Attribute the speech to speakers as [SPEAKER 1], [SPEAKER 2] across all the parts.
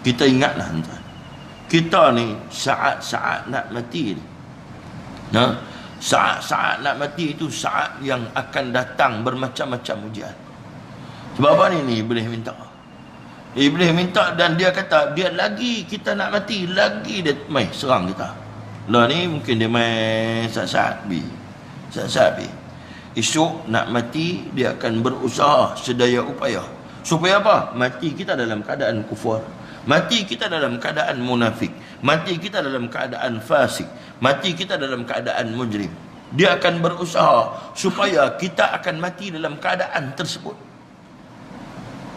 [SPEAKER 1] Kita ingatlah tuan, kita ni saat-saat nak mati ni, saat-saat nak mati itu saat yang akan datang bermacam-macam ujian. Sebab apa ni Iblis minta? Iblis minta dan dia kata, dia lagi kita nak mati, lagi dia mai serang kita. Lah ni mungkin dia mai saat-saat bi. Esok nak mati, dia akan berusaha sedaya upaya. Supaya apa? Mati kita dalam keadaan kufur. Mati kita dalam keadaan munafik. Mati kita dalam keadaan fasik. Mati kita dalam keadaan mujrim. Dia akan berusaha supaya kita akan mati dalam keadaan tersebut.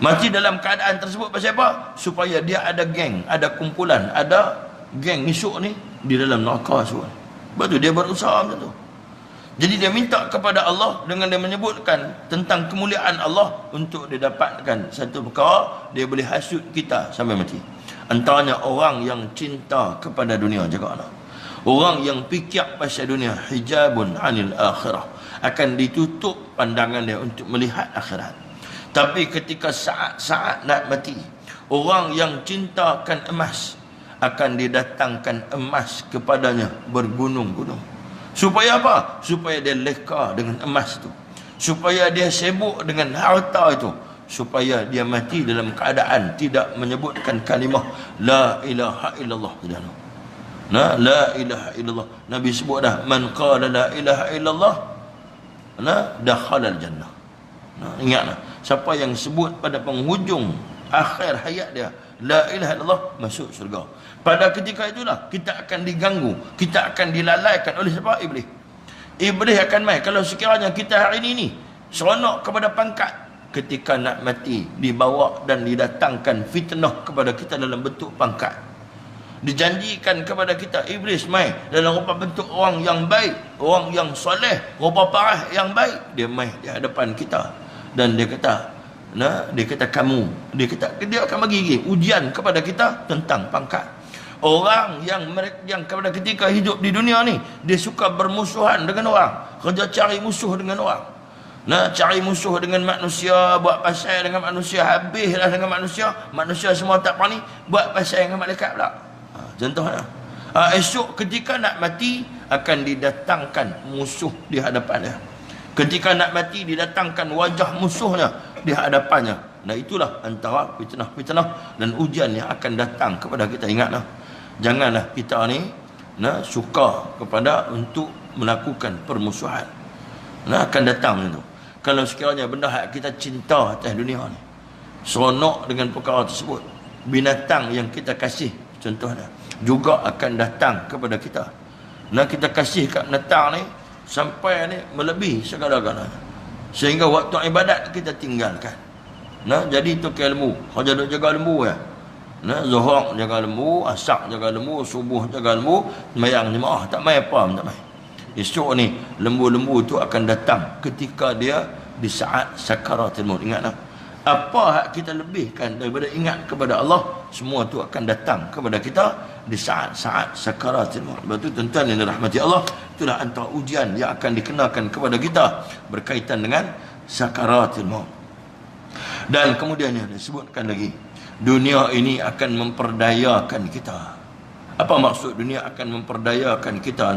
[SPEAKER 1] Mati dalam keadaan tersebut pasal apa? Supaya dia ada geng, ada kumpulan, ada geng esok ni di dalam neraka semua. Sebab tu dia berusaha macam tu. Jadi dia minta kepada Allah dengan dia menyebutkan tentang kemuliaan Allah untuk dia dapatkan satu perkara, dia boleh hasut kita sampai mati. Antaranya orang yang cinta kepada dunia juga Allah. Orang yang fikir pasal dunia, hijabun anil akhirah, akan ditutup pandangan dia untuk melihat akhirat. Tapi ketika saat-saat nak mati, orang yang cintakan emas, akan didatangkan emas kepadanya bergunung-gunung. Supaya apa? Supaya dia leka dengan emas tu, supaya dia sibuk dengan harta itu, supaya dia mati dalam keadaan tidak menyebutkan kalimah la ilaha illallah. La ilaha illallah. Nabi sebut dah, man qala la ilaha illallah dakhala al-jannah. Ingatlah, siapa yang sebut pada penghujung akhir hayat dia la ilaha illallah, masuk surga. Pada ketika itulah kita akan diganggu, kita akan dilalaikan oleh siapa? Iblis. Iblis akan main. Kalau sekiranya kita hari ini seronok kepada pangkat, ketika nak mati dibawa dan didatangkan fitnah kepada kita dalam bentuk pangkat. Dijanjikan kepada kita, Iblis main dalam rupa bentuk orang yang baik, orang yang soleh, rupa parah yang baik. Dia main di hadapan kita dan dia kata, dia akan bagi ujian kepada kita tentang pangkat. Orang yang pada ketika hidup di dunia ni, dia suka bermusuhan dengan orang, kerja cari musuh dengan orang. Cari musuh dengan manusia, buat pasal dengan manusia, habislah dengan manusia. Manusia semua tak berani, buat pasal dengan malaikat pula. Contohnya, esok ketika nak mati akan didatangkan musuh di hadapan dia. Ketika nak mati didatangkan wajah musuhnya di hadapannya. Nah, itulah antara fitnah-fitnah dan ujian yang akan datang kepada kita. Ingatlah, janganlah kita ni suka kepada untuk melakukan permusuhan. Akan datang macam tu. Kalau sekiranya benda yang kita cinta atas dunia ni, seronok dengan perkara tersebut, binatang yang kita kasih contohnya juga akan datang kepada kita. Kita kasih kat binatang ni sampai ni melebihi segala-galanya, sehingga waktu ibadat kita tinggalkan. Jadi tukar lembu, kerja duk jaga lembu ya. Zuhur jaga lembu, asar jaga lembu, subuh jaga lembu, sembahyang jemaah tak mai apa, tak mai. Esok ni lembu-lembu tu akan datang ketika dia di saat sakaratul maut. Ingatlah, apa hak kita lebihkan daripada ingat kepada Allah, semua tu akan datang kepada kita di saat-saat sakaratul maut. Sebab tu tuan-tuan yang dirahmati Allah, itulah antara ujian yang akan dikenakan kepada kita berkaitan dengan sakaratul maut. Dan kemudiannya disebutkan lagi, dunia ini akan memperdayakan kita. Apa maksud dunia akan memperdayakan kita?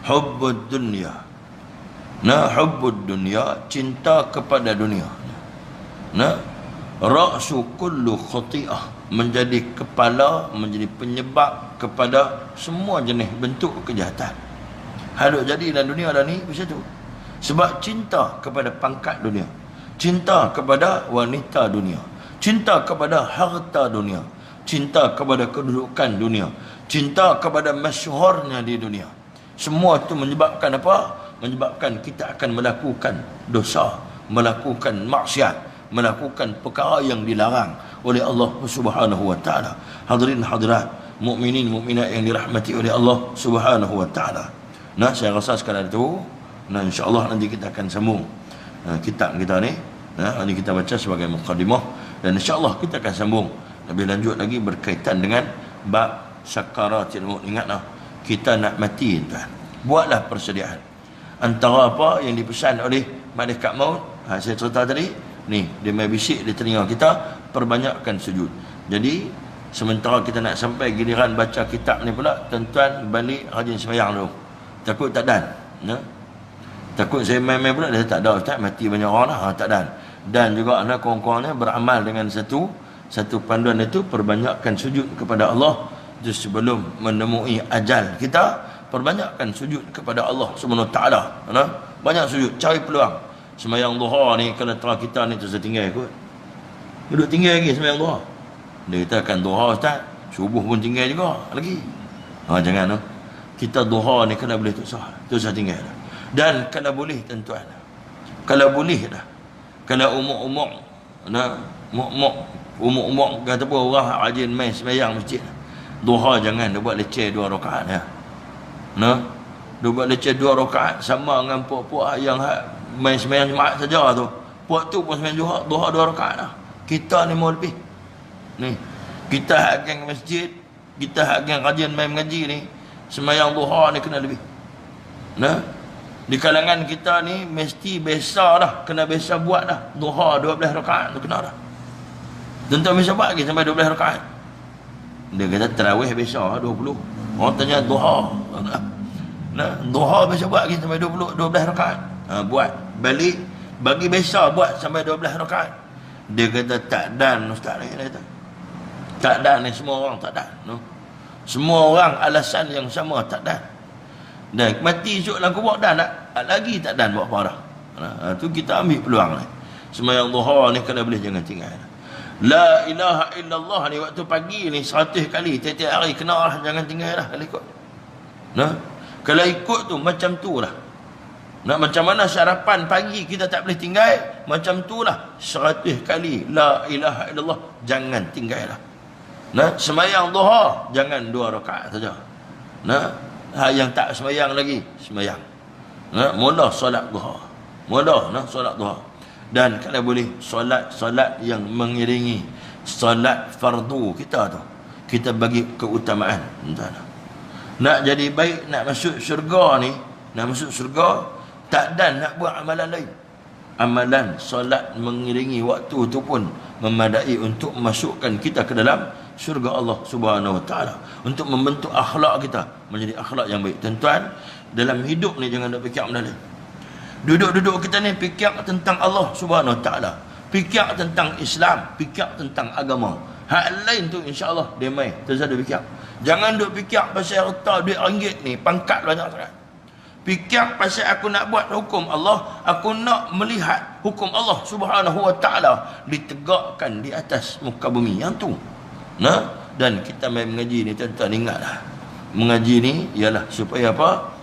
[SPEAKER 1] Hubbud dunya. Hubbud dunya, cinta kepada dunia. Ra'su kullu khati'ah, menjadi kepala, menjadi penyebab kepada semua jenis bentuk kejahatan. Hadut jadi dalam dunia dah ni macam tu. Sebab cinta kepada pangkat dunia, cinta kepada wanita dunia, cinta kepada harta dunia, cinta kepada kedudukan dunia, cinta kepada masyhurnya di dunia. Semua itu menyebabkan apa? Menyebabkan kita akan melakukan dosa, melakukan maksiat, melakukan perkara yang dilarang oleh Allah Subhanahu wa taala. Hadirin hadirat, mukminin mukminat yang dirahmati oleh Allah Subhanahu wa taala. Saya rasa sekadar itu. Insya-Allah nanti kita akan sambung kitab kita ni. Nanti kita baca sebagai mukadimah dan insya-Allah kita akan sambung lebih lanjut lagi berkaitan dengan bab sakaratul maut. Ingatlah, kita nak mati tuan, buatlah persediaan. Antara apa yang dipesan oleh malaikat maut, saya cerita tadi ni, dia mai bisik di telinga kita, perbanyakkan sujud. Jadi Sementara kita nak sampai giliran baca kitab ni pula, tuan-tuan balik rajin sembahyang dulu. Takut tak dan. Ya? Takut saya main-main pula, dia tak ada ustaz, mati banyak orang dah. Tak dan. Dan juga anda kurang-kurangnya beramal dengan satu panduan itu, perbanyakkan sujud kepada Allah itu sebelum menemui ajal kita. Perbanyakkan sujud kepada Allah Subhanahu taala. Banyak sujud, cari peluang. Sembahyang duha ni kalau terang kita ni terus tinggal kot. Duduk tinggal lagi sembahyang duha. Dia kata kan duha ustaz, subuh pun tinggal juga lagi. Jangan kita duha ni kalau boleh terus tinggal. Dan kalau boleh tuan-tuan, kalau boleh dah, kalau umur kata apa orang rajin main sembahyang masjid, duha jangan dia buat leceh 2 rakaat ya. Dia buat leceh 2 rakaat sama dengan puak-puak yang main sembahyang Jumaat saja tu. Puak tu pun sembahyang duha 2 rakaat dah. Kita ni mau lebih. Ni, kita akan masjid, kita akan rajin main mengaji ni, sembahyang duha ni kena lebih. Di kalangan kita ni mesti biasa dah, kena biasa buat dah. Duha 12 rakaat tu kena dah. Tentu biasa buat lagi sampai 12 rakaat. Dia kata tarawih biasa 20. Orang tanya duha. Duha biasa buat lagi sampai 12 rakaat. Buat balik bagi biasa buat sampai 12 rakaat. Dia kata tak dan ustaz ni kata. Tak dan ni semua orang tak dan. Semua orang alasan yang sama tak dan. Dan mati esok dalam kubur dan lagi tak dan buat apa dah. Tu kita ambil peluang ni. Sembahyang duha ni kalau boleh jangan tinggal. La ilaha illallah ni waktu pagi ni 100 kali tiap-tiap hari kena lah, jangan tinggal dah kalau ikut. Kalau ikut tu macam tu lah. Macam mana sarapan pagi kita tak boleh tinggal, macam tu lah 100 kali la ilaha illallah jangan tinggal lah. Sembahyang duha jangan 2 rakaat saja. Yang tak sembahyang lagi sembahyang. Mula solat duha. Solat duha. Dan kalau boleh solat yang mengiringi solat fardu kita tu, kita bagi keutamaan. Nak jadi baik, nak masuk syurga ni, nak masuk syurga, tak dan nak buat amalan lain. Amalan solat mengiringi waktu tu pun memadai untuk masukkan kita ke dalam syurga Allah Subhanahu Wa Taala, untuk membentuk akhlak kita menjadi akhlak yang baik. Tuan-tuan, dalam hidup ni jangan duk fikir benda lain. Duduk-duduk kita ni fikir tentang Allah Subhanahu Wa Taala, fikir tentang Islam, fikir tentang agama. Hak lain tu insya-Allah dia mai terus ada fikir. Jangan duk fikir pasal harta duit ringgit ni, pangkat banyak sangat. Fikir pasal aku nak buat hukum Allah, aku nak melihat hukum Allah Subhanahu Wa Taala ditegakkan di atas muka bumi yang tu. Dan kita main mengaji ni tuan-tuan ingatlah. Mengaji ni ialah supaya apa?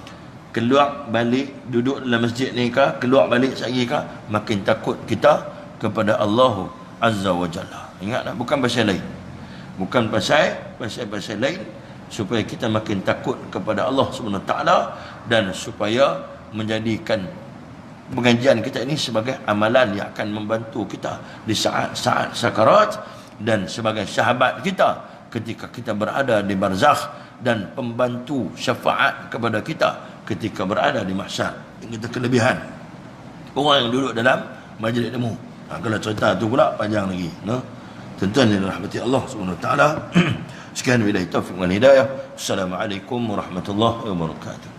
[SPEAKER 1] Keluar balik duduk dalam masjid ni kah, keluar balik sehari kah, makin takut kita kepada Allah Azza wa Jalla. Ingatlah, bukan pasal lain. Bukan pasal lain, supaya kita makin takut kepada Allah Subhanahu Wa Taala dan supaya menjadikan pengajian kita ini sebagai amalan yang akan membantu kita di saat-saat sakarat, dan sebagai sahabat kita ketika kita berada di barzakh, dan pembantu syafaat kepada kita ketika berada di mahsyar. Kita kelebihan orang yang duduk dalam majlis ilmu. Kalau cerita tu pula panjang lagi. Tuan-tuan yang dirahmati Allah Subhanahu Wa Taala. Sekian billahi taufiq wal hidayah. Assalamualaikum warahmatullahi wabarakatuh.